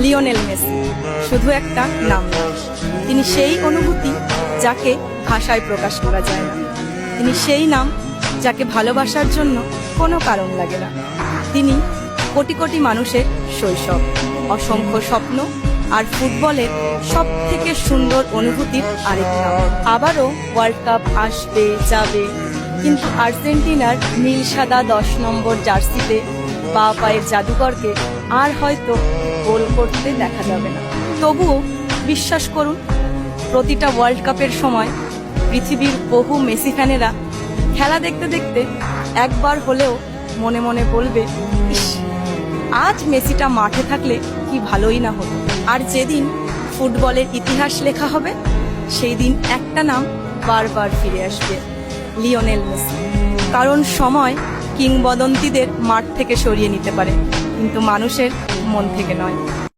Lionel Messi শুধু একটা নাম না, তিনি সেই অনুভূতি যাকে ভাষায় প্রকাশ করা যায় না। তিনি সেই নাম যাকে ভালোবাসার জন্য কোনো কারণ লাগে না। তিনি কোটি কোটি মানুষের শৈশব, অসংখ্য স্বপ্ন আর ফুটবলের সব থেকে সুন্দর অনুভূতির আরেক নাম। আবারও ওয়ার্ল্ড কাপ আসবে যাবে, কিন্তু আর্জেন্টিনার নীল সাদা 10 নম্বর জার্সিতে বা পায়ের জাদুকরকে আর হয়তো গোল করতে দেখা যাবে না। তবুও বিশ্বাস করুন, প্রতিটা ওয়ার্ল্ড কাপের সময় পৃথিবীর বহু মেসি ফ্যানেরা খেলা দেখতে দেখতে একবার হলেও মনে মনে বলবে, ইস, আজ মেসিটা মাঠে থাকলে কি ভালোই না হতো। আর যেদিন ফুটবলের ইতিহাস লেখা হবে, সেই দিন একটা নাম বারবার ফিরে আসবে, লিওনেল মেসি। কারণ সময় কিংবদন্তিদের মাঠ থেকে সরিয়ে নিতে পারে, কিন্তু মানুষের মন থেকে নয়।